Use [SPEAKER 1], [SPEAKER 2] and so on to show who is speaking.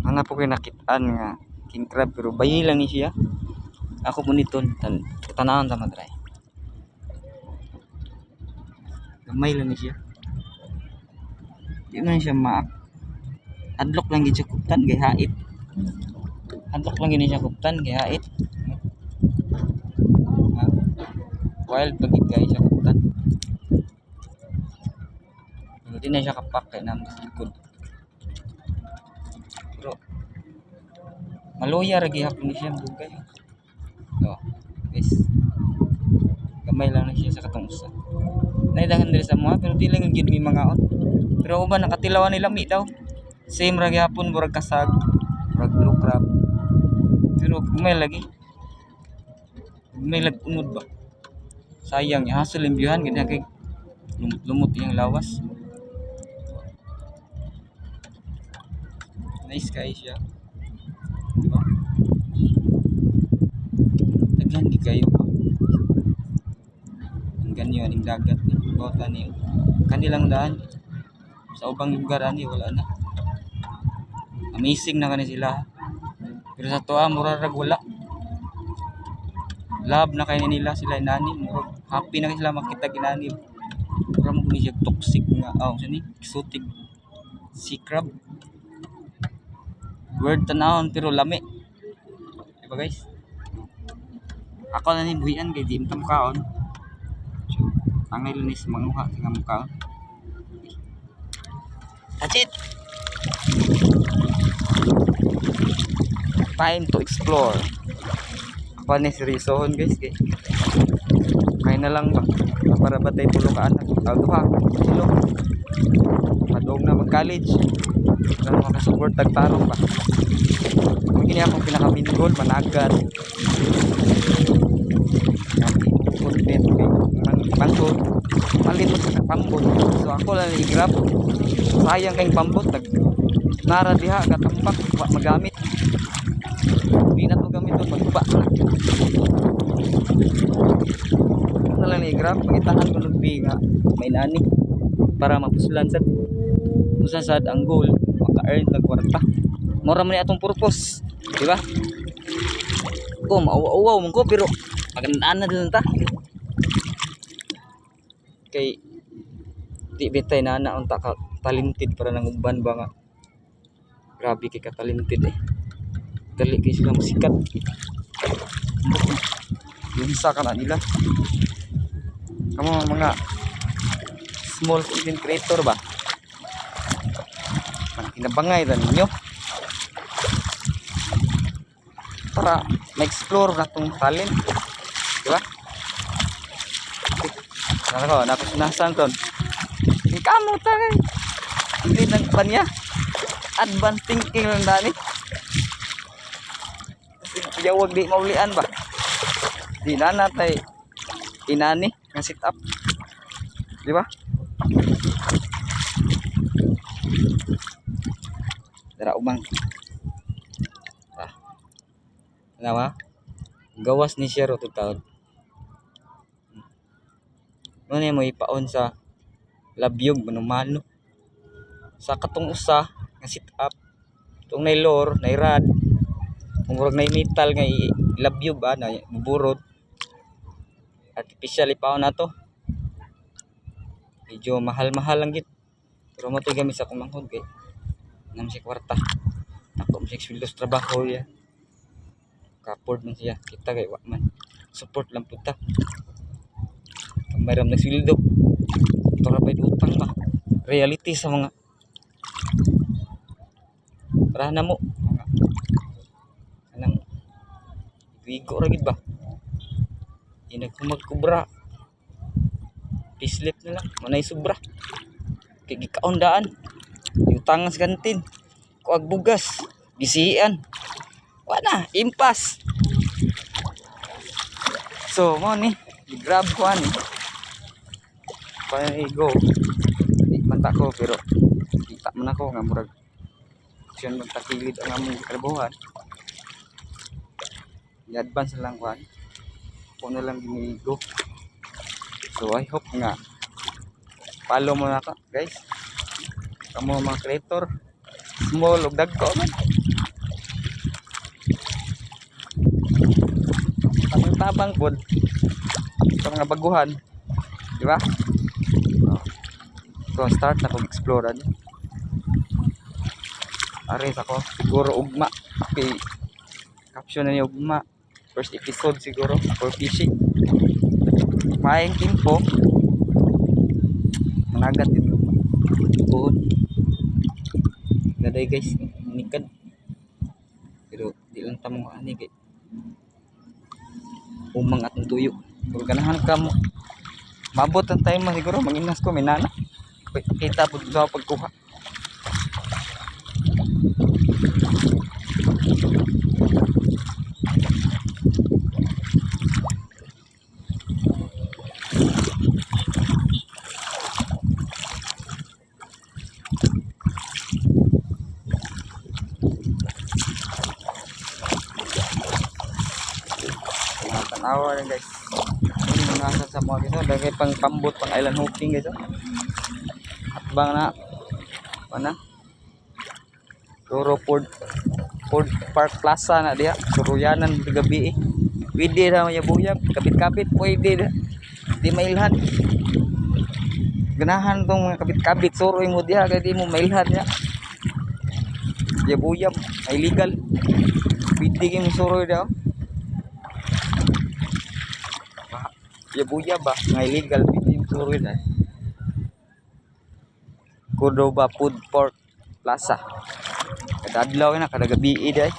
[SPEAKER 1] Ana po kay nakitaan nga king crab pero bayi lang ni siya. Ako po nito tanawon ta madray. Gamay lang ni siya. Di man siya adlock lang gid siya kuptan kay hait. Adlock lang gid siya kuptan kay hait. Wild pagit kay siya kuptan. Hindi na siya kapak kay nang likod. Pero maluya ra gihapon ni siya dugay. Oh, guys. Gamay lang na siya sa katong usa. Naidahan diri sa mga pero di lang gid mi mga out. Pero uban nakatilawan nila mi daw. Same ra gihapon murag kasag, murag blue crab. Pero gamay lagi. May lag-unod ba? Sayang hasol yung biyahan ganyan kay lumot-lumot yung lawas. Nice guys siya. Diba? Daghan di kayo. Ang ganyan ang dagat ni bota ni kanilang daan. Sa ubang lugar ani wala na. Amazing na kani sila. Pero sa tuwa mura rag wala. Love na kay nila sila inani, murag happy na sila makita ginani. Mura mo ni siya toxic nga sini exotic sea crab. Word tanawon pero lami. Diba guys? Ako na ni buhian kay di mo kaon. Angay linis manguha sa mukha. That's it. Time to explore. Ako ni seryosohon guys kay. Kaya na lang ba para batay tulo ka anak. Duha kilo. Madog na mag-college. Lang makasupport tagtarong ba. Kini akong pinaka-main managat. Content pangkot malimot sa pambot. So ako lang i-grab. Sayang kay pambot nara diha gatambak wa magamit. Di na to gamit to pagba na. Ako lang i-grab itahan ko nagbi nga may nani para mapusulan sad. Usa sad ang goal maka-earn tag kwarta. Mura man ni atong purpose, di ba? Ko mauwaw man ko pero magandaan na din ta. Kay di bitay na unta ka talented para nang uban ba nga. Grabe kay ka talented eh. Dali kay sila musikat. Yunsa ka na nila. Kamo mga small content creator ba? Kinabangay rin ninyo para ma-explore na itong talent, di ba? Nakusunasan ito yung kamot tagay hindi nagpan niya advanced thinking lang dani kasi yawag di maulian ba di na natay inani nga sit up, di ba? Dara umang nawa gawas ni siya ro taon. Ano mo ipaon sa labyog manumano sa katong usa nga sit up tong nay lore nay rad murag nay metal nga labyog ba na buburot artificial ipaon nato medyo mahal-mahal lang gid pero mo to gamit sa kumanghod kay nam si kwarta ako mo 6 kilos trabaho ya ka-afford man siya kita kay wa man support lang pud ta mayroong nagsildo ito na pa'y utang ba reality sa mga para na mo mga anang bigo ragid ba inagkumagkubra pislit na lang manay sobra kay gikaondaan utangan sa kantin kuag bugas gisian wala impas so mo ni grab ko ani pa go di manta ko pero kita man ako nga murag action magtakilid ang among trabahoan i-advance lang ko na lang ginigo so I hope nga follow mo na ka guys kamo mga creator small ug dagko man tabang pod sa mga baguhan, di ba? So start na kog explore ani. Ares ako siguro ugma. Okay. Caption na ni ugma. First episode siguro for fishing. Maayong timpo. Managat din ko. Buhon. Gaday guys, nikad. Pero di lang tamo ani kay umang atong tuyo. Pero ganahan ka mo. Mabot ang time man siguro manginas ko minana. Kita pud sa pagkuha. Tanawa rin guys. Ini nasa sa mga guys. Dagay pang pambot pang island hopping guys. Atbang na. Mana? Turo Ford Park Plaza na diha. Suruyanan gabi eh. Pwede na mayabuyab. Kapit-kapit pwede na. Di mailhan. Ganahan tong mga kapit-kapit. Suruy mo diha. Kaya di mo mailhan niya. Yabuyab. Illegal. Pwede kayo suruy daw. Yabuya ba nga illegal pwede yung suruin eh. Cordova Food Park Plaza kada adlaw na kada gabi eh.